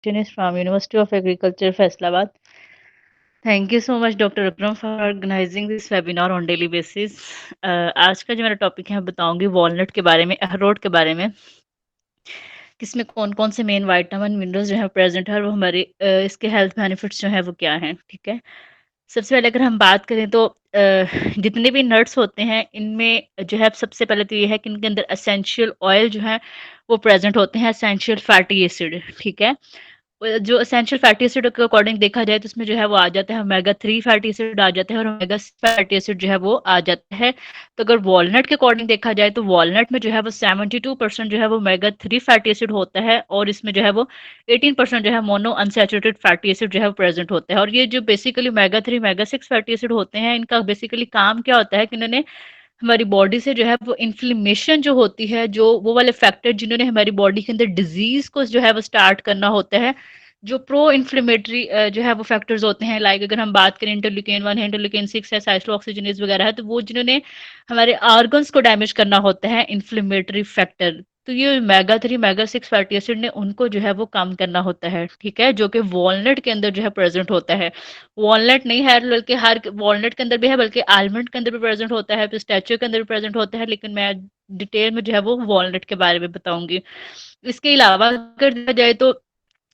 Nutritionist from University of Agriculture, Faisalabad. Thank you so much, Dr. Akram, for organizing this webinar on daily basis. आज का जो मेरा topic है बताऊंगी walnut के बारे में, अखरोट के बारे में, किसमें कौन कौन से मेन विटामिन मिनरल्स जो है प्रेजेंट है और वो हमारे इसके हेल्थ बेनिफिट्स जो है वो क्या हैं, ठीक है। सबसे पहले अगर हम बात करें तो जितने भी नट्स होते हैं इनमें जो है सबसे पहले तो ये है कि इनके अंदर एसेंशियल ऑयल जो है वो प्रेजेंट होते हैं, एसेंशियल फैटी एसिड, ठीक है। जो एसेंशियल फैटी एसिड के अकॉर्डिंग देखा जाए तो उसमें जो है वो आ जाता है ओमेगा 3 फैटी एसिड आ जाता है और ओमेगा 6 फैटी एसिड जो है वो आ जाता है। तो अगर वॉलनट के अकॉर्डिंग देखा जाए तो वॉलनट में जो है वो 72% जो है वो ओमेगा 3 फैटी एसिड होता है और इसमें जो है वो 18% जो है मोनो अनसैचुरेटेड फैटी एसिड जो है वो प्रेजेंट होता है। और ये जो basically omega 3 omega 6 fatty acid होते हैं इनका बेसिकली काम क्या होता है कि इन्होंने हमारी बॉडी से जो है वो इन्फ्लेमेशन जो होती है, जो वो वाले फैक्टर जिन्होंने हमारी बॉडी के अंदर डिजीज को जो है वो स्टार्ट करना होता है, जो प्रो इन्फ्लेमेटरी जो है वो फैक्टर्स होते हैं, लाइक अगर हम बात करें इंटरल्यूकिन 1 है, इंटरल्यूकिन 6 है, साइक्लोऑक्सीजिनेज वगैरह है, तो वो जिन्होंने हमारे ऑर्गन्स को डैमेज करना होता है इन्फ्लेमेटरी फैक्टर, तो ये ओमेगा 3 ओमेगा 6 फैटी एसिड ने उनको जो है वो काम करना होता है, ठीक है, जो कि वॉलनट के अंदर जो है प्रेजेंट होता है। वॉलनट नहीं है बल्कि हर वॉलनट के अंदर भी है, बल्कि आलमंड के अंदर भी प्रेजेंट होता है, पिस्ताचियो के अंदर भी प्रेजेंट होता है, लेकिन मैं डिटेल में जो है वो वॉलनट के बारे में बताऊंगी। इसके अलावा अगर देखा जाए तो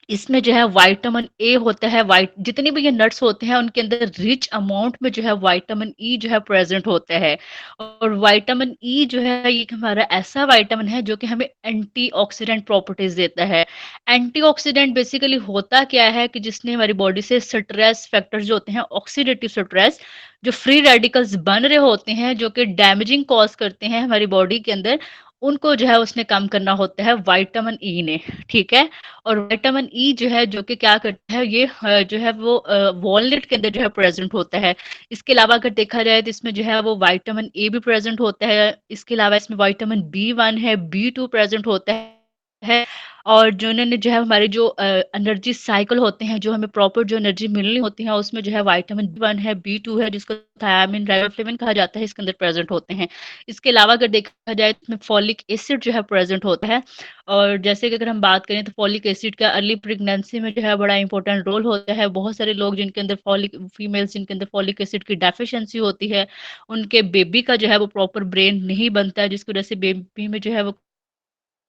इसमें जो है विटामिन ए होता है, वाइट जितने भी ये नट्स होते हैं उनके अंदर रिच अमाउंट में जो है विटामिन ई जो है प्रेजेंट होता है। और विटामिन ई जो है ये हमारा ऐसा विटामिन है जो कि हमें एंटीऑक्सीडेंट प्रॉपर्टीज देता है। एंटीऑक्सीडेंट बेसिकली होता क्या है कि जिसने हमारी बॉडी से स्ट्रेस फैक्टर्स जो होते हैं, ऑक्सीडेटिव स्ट्रेस, जो फ्री रेडिकल्स बन रहे होते हैं जो कि डैमेजिंग कॉज करते हैं हमारी बॉडी के अंदर, उनको जो है उसने कम करना होता है विटामिन ई ने, ठीक है। और विटामिन ई जो है जो कि क्या करता है ये जो है वो वॉलनट के अंदर जो है प्रेजेंट होता है। इसके अलावा अगर देखा जाए तो इसमें जो है वो विटामिन ए भी प्रेजेंट होता है। इसके अलावा इसमें विटामिन बी 1 है, बी 2 प्रेजेंट होता है। और जो इन्होंने जो है हमारे जो एनर्जी साइकिल होते हैं, जो हमें प्रॉपर जो एनर्जी मिलनी होती है, उसमें जो है विटामिन बी 1 है, बी 2 है, जिसको थायामिन राइबोफ्लेविन कहा जाता है, इसके अंदर प्रेजेंट होते हैं। इसके अलावा अगर देखा जाए तो इसमें फॉलिक एसिड जो है प्रेजेंट होता है। और जैसे कि अगर हम बात करें तो फॉलिक एसिड का अर्ली प्रेगनेंसी में जो है बड़ा इंपॉर्टेंट रोल होता है। बहुत सारे लोग जिनके अंदर फॉलिक फीमेल्स जिनके अंदर फॉलिक एसिड की डेफिशिएंसी होती है, उनके बेबी का जो है वो प्रॉपर ब्रेन नहीं बनता है, जिसकी वजह से बेबी में जो है वो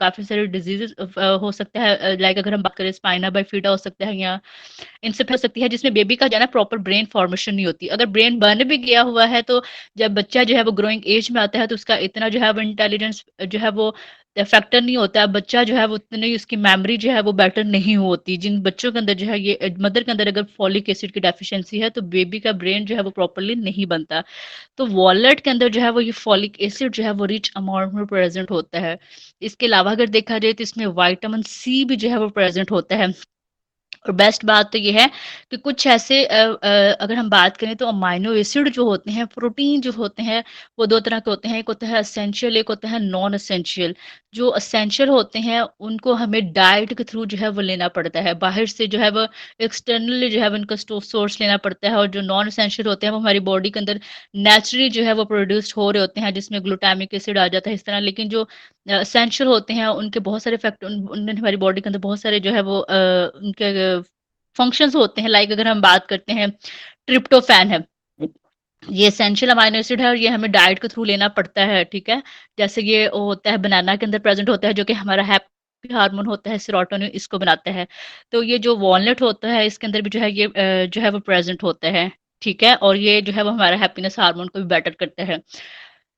काफी सारे डिजीजेस हो सकता है, लाइक अगर हम बात करें स्पाइना बाइफिदा हो सकता है, या इनसे हो सकती है जिसमें बेबी का जो है ना प्रॉपर ब्रेन फॉर्मेशन नहीं होती। अगर ब्रेन बन भी गया हुआ है तो जब बच्चा जो है वो ग्रोइंग एज में आता है तो उसका इतना जो है वो इंटेलिजेंस जो है वो फैक्टर नहीं होता है। बच्चा जो है वो उतनी उसकी मेमोरी जो है वो बेटर नहीं होती। जिन बच्चों के अंदर जो है ये मदर के अंदर अगर फॉलिक एसिड की डेफिशिएंसी है तो बेबी का ब्रेन जो है वो प्रॉपरली नहीं बनता। तो वॉलनट के अंदर जो है वो ये फॉलिक एसिड जो है वो रिच अमाउंट में प्रेजेंट होता है। इसके अलावा अगर देखा जाए तो इसमें विटामिन सी भी जो है वो प्रेजेंट होता है। और बेस्ट बात तो ये है कि कुछ ऐसे अगर हम बात करें तो अमाइनो एसिड जो होते हैं, प्रोटीन जो होते हैं, वो दो तरह के होते हैं। एक होता है एसेंशियल, एक होता है नॉन एसेंशियल। जो एसेंशियल होते हैं उनको हमें डाइट के थ्रू जो है वो लेना पड़ता है, बाहर से जो है वो एक्सटर्नली जो है वो उनका सोर्स लेना पड़ता है। और जो नॉन एसेंशियल होते हैं वो हमारी बॉडी के अंदर नेचुरली जो है वो प्रोड्यूस्ड हो रहे होते हैं, जिसमें ग्लूटामिक एसिड आ जाता है इस तरह। लेकिन जो एसेंशियल होते हैं उनके बहुत सारे फैक्टर उनने हमारी बॉडी के अंदर बहुत सारे जो है वो उनके फंक्शंस होते हैं। लाइक अगर हम बात करते हैं ट्रिप्टोफैन है, ये एसेंशियल अमाइनो एसिड है और ये हमें डाइट के थ्रू लेना पड़ता है, ठीक है। जैसे ये वो होता है बनाना के अंदर प्रेजेंट होता है जो कि हमारा हैप्पी हार्मोन होता है, सेरोटोनिन, इसको बनाता है। तो ये जो वॉलनट होता है इसके अंदर भी जो है ये जो है वो प्रेजेंट होता है, ठीक है। और ये जो है वो हमारा हैप्पीनेस हार्मोन को भी बेटर करता है।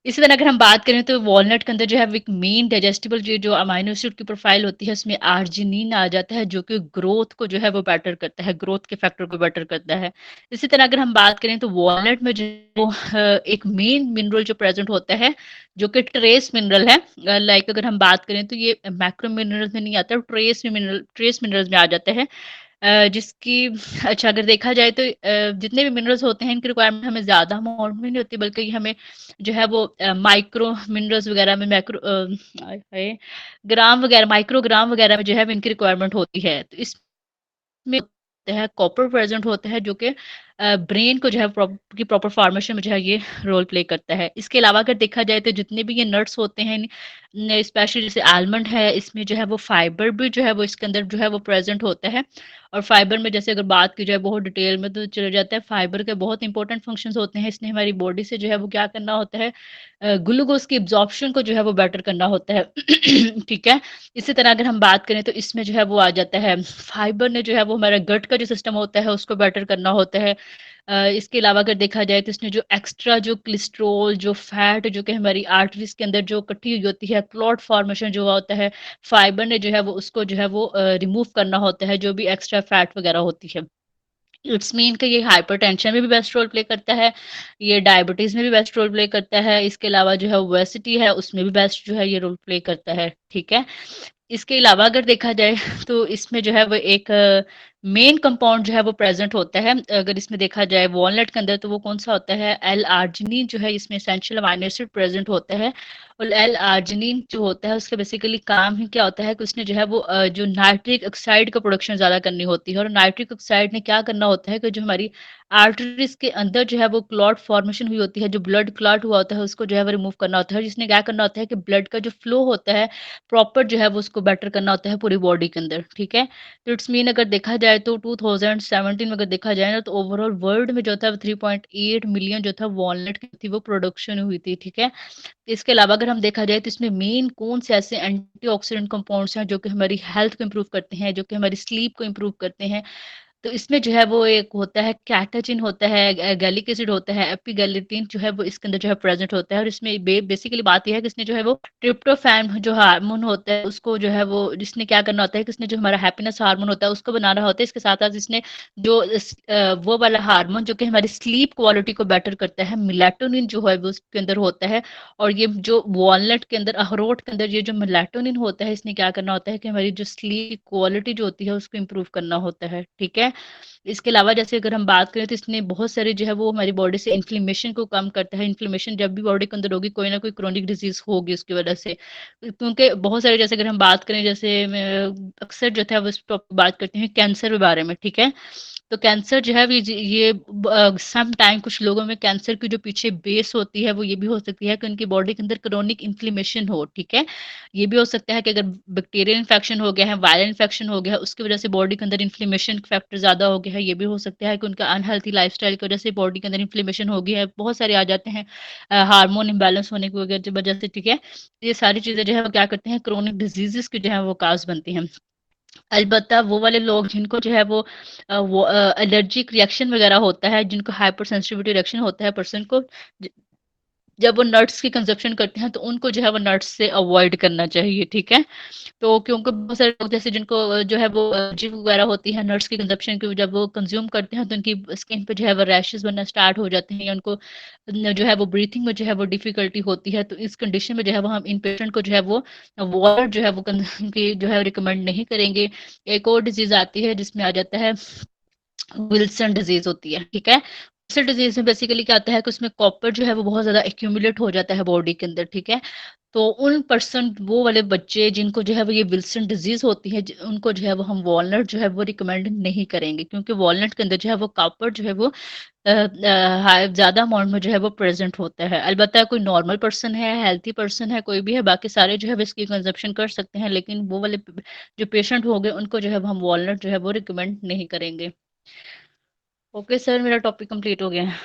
इसी तरह अगर हम बात करें तो वॉलनट के अंदर जो है वो एक मेन डाइजेस्टिबल जो अमाइनो एसिड की प्रोफाइल होती है उसमें आर्जिनिन आ जाता है, जो कि ग्रोथ को जो है वो बेटर करता है, ग्रोथ के फैक्टर को बेटर करता है। इसी तरह अगर हम बात करें तो वॉलनट में जो एक मेन मिनरल जो प्रेजेंट होता है जो कि ट्रेस मिनरल है, लाइक अगर हम बात करें तो ये मैक्रो मिनरल्स में नहीं आता, ट्रेस मिनरल्स में आ जाता है। जिसकी अच्छा अगर देखा जाए तो जितने भी मिनरल्स होते हैं इनकी रिक्वायरमेंट हमें ज़्यादा अमाउंट में नहीं होती, बल्कि ये हमें जो है वो माइक्रो मिनरल्स वगैरह में ग्राम वगैरह, माइक्रोग्राम वगैरह में जो है इनकी रिक्वायरमेंट होती है। तो इसमें होता है कॉपर प्रेजेंट होता है जो कि ब्रेन को जो है की प्रॉपर फॉर्मेशन में जो है ये रोल प्ले करता है। इसके अलावा अगर देखा जाए तो जितने भी ये नट्स होते हैं, स्पेशली जैसे आलमंड है, इसमें जो है वो फाइबर भी जो है वो इसके अंदर जो है वो प्रेजेंट होता है। और फाइबर में जैसे अगर बात की जाए बहुत डिटेल में तो चला जाता है, फाइबर के बहुत इंपॉर्टेंट फंक्शंस होते हैं। इसने हमारी बॉडी से जो है वो क्या करना होता है, ग्लूकोज की एब्जॉर्प्शन को जो है वो बेटर करना होता है। ठीक है। इसी तरह अगर हम बात करें तो इसमें जो है वो आ जाता है, फाइबर ने जो है वो हमारा गट का जो सिस्टम होता है उसको बेटर करना होता है। इसके अलावा अगर देखा जाए तो इसने जो एक्स्ट्रा जो कोलेस्ट्रॉल, जो फैट जो कि हमारी आर्टरीज के अंदर जो इकट्ठी हुई होती है, क्लॉट फॉर्मेशन जो होता है, फाइबर ने जो है वो उसको जो है वो रिमूव करना होता है, जो भी एक्स्ट्रा फैट वगैरह होती है। इट्स मीन कि ये हाइपरटेंशन में भी बेस्ट रोल प्ले करता है, ये डायबिटीज में भी बेस्ट रोल प्ले करता है, इसके अलावा जो है ओबेसिटी है उसमें भी बेस्ट जो है ये रोल प्ले करता है। ठीक है। इसके अलावा अगर देखा जाए तो इसमें जो है वो एक मेन कंपाउंड जो है वो प्रेजेंट होता है। अगर इसमें देखा जाए वॉलनट के अंदर तो वो कौन सा होता है, एल आर्जिनिन जो है इसमें एसेंशियल अमीनो एसिड प्रेजेंट होता है। और एल आर्जिनिन जो होता है उसका बेसिकली काम ही क्या होता है कि उसने जो है वो जो नाइट्रिक ऑक्साइड का प्रोडक्शन ज़्यादा करनी होती है। और नाइट्रिक ऑक्साइड ने क्या करना होता है कि जो हमारी आर्टरीज के अंदर जो है वो क्लॉट फॉर्मेशन हुई होती है, जो ब्लड क्लॉट हुआ होता है उसको जो है वो रिमूव करना होता है। जिसने क्या करना होता है कि ब्लड का जो फ्लो होता है प्रॉपर जो है वो उसको बेटर करना होता है पूरी बॉडी के अंदर। ठीक है। तो इट्स मीन अगर देखा जाए तो 2017 में अगर देखा जाए ना तो ओवरऑल वर्ल्ड में जो था 3.8 मिलियन जो था वॉलनट की थी वो प्रोडक्शन हुई थी। ठीक है। इसके अलावा अगर हम देखा जाए तो इसमें मेन कौन से ऐसे एंटीऑक्सीडेंट कंपाउंड्स हैं जो कि हमारी हेल्थ को इम्प्रूव करते हैं, जो कि हमारी स्लीप को इम्प्रूव करते हैं। तो इसमें जो है वो एक होता है कैटाचिन होता है, गैलिक एसिड होता है, एपिगैलेटिन जो है वो इसके अंदर जो है प्रेजेंट होता है। और इसमें बेसिकली बात ये है कि इसने जो है वो ट्रिप्टोफैन जो हार्मोन होता है उसको जो है वो जिसने क्या करना होता है कि इसने जो हमारा हैप्पीनेस हार्मोन होता है उसको बनाना होता है। इसके साथ साथ इसने जो वो वाला हार्मोन जो कि हमारी स्लीप क्वालिटी को बेटर करता है, मेलाटोनिन जो है वो उसके अंदर होता है। और ये जो वॉलनट के अंदर, अखरोट के अंदर ये जो मेलाटोनिन होता है इसने क्या करना होता है कि हमारी जो स्लीप क्वालिटी जो होती है उसको इम्प्रूव करना होता है। ठीक है। इसके अलावा जैसे अगर हम बात करें तो इसने बहुत सारे जो है वो हमारी बॉडी से इन्फ्लेमेशन को कम करता है। इन्फ्लेमेशन जब भी बॉडी के अंदर होगी कोई ना कोई क्रोनिक डिजीज होगी उसकी वजह से, क्योंकि बहुत सारे जैसे अगर हम बात करें जैसे अक्सर जो था वो इस टॉपिक बात करते हैं कैंसर के बारे में। ठीक है। तो कैंसर जो है ये सम टाइम कुछ लोगों में कैंसर की जो पीछे बेस होती है वो ये भी हो सकती है कि उनकी बॉडी के अंदर क्रोनिक इन्फ्लेमेशन हो। ठीक है। ये भी हो सकता है कि अगर बैक्टीरियल इन्फेक्शन हो गया है, वायरल इन्फेक्शन हो गया है, उसकी वजह से बॉडी के अंदर इन्फ्लेमेशन फैक्टर ज़्यादा हो गया है। ये भी हो सकता है कि उनका अनहेल्थी लाइफस्टाइल की वजह से बॉडी के अंदर इन्फ्लेमेशन हो गया है। बहुत सारे आ जाते हैं हार्मोन इम्बैलेंस होने की वजह से। ठीक है। ये सारी चीज़ें जो है वो क्या करते हैं, क्रोनिक डिजीजेस की जो है वो काज बनती हैं। अलबत्ता वो वाले लोग जिनको जो है वो एलर्जिक रिएक्शन वगैरह होता है, जिनको हाइपर सेंसिटिविटी रिएक्शन होता है पर्सन को, जब वो नट्स की कंजप्शन करते हैं तो उनको जो है वो नट्स से अवॉइड करना चाहिए। ठीक है। तो क्योंकि बहुत सारे लोग जैसे जिनको जो है वो एलर्जी वगैरह होती है नट्स की कंजप्शन की, जब वो कंज्यूम करते हैं तो उनकी स्किन पे जो है वो रैशेस बनना स्टार्ट हो जाते हैं, या उनको जो है वो ब्रीथिंग में जो है वो डिफिकल्टी होती है। तो इस कंडीशन में जो है वो हम इन पेशेंट को जो है वो वाटर जो है वो की जो है रिकमेंड नहीं करेंगे। एक और डिजीज आती है जिसमें आ जाता है विल्सन डिजीज होती है। ठीक है। विल्सन डिजीज में बेसिकली क्या होता है कि उसमें कॉपर जो है वो बहुत ज्यादा एक्यूमुलेट हो जाता है बॉडी के अंदर। ठीक है। तो उन पर्सन वो वाले बच्चे जिनको जो है वो ये विल्सन डिजीज होती है उनको जो है वो हम वॉलनट जो है वो रिकमेंड नहीं करेंगे, क्योंकि वॉलनट के अंदर जो है वो कॉपर जो है वो ज्यादा अमाउंट में जो है वो प्रेजेंट होता है। अलबत्ता कोई नॉर्मल पर्सन है, हेल्थी पर्सन है, कोई भी है, बाकी सारे जो है वो इसकी कंजप्शन कर सकते हैं, लेकिन वो वाले जो पेशेंट हो गए उनको जो है वो हम वॉलनट जो है वो रिकमेंड नहीं करेंगे। ओके सर, मेरा टॉपिक कंप्लीट हो गया है।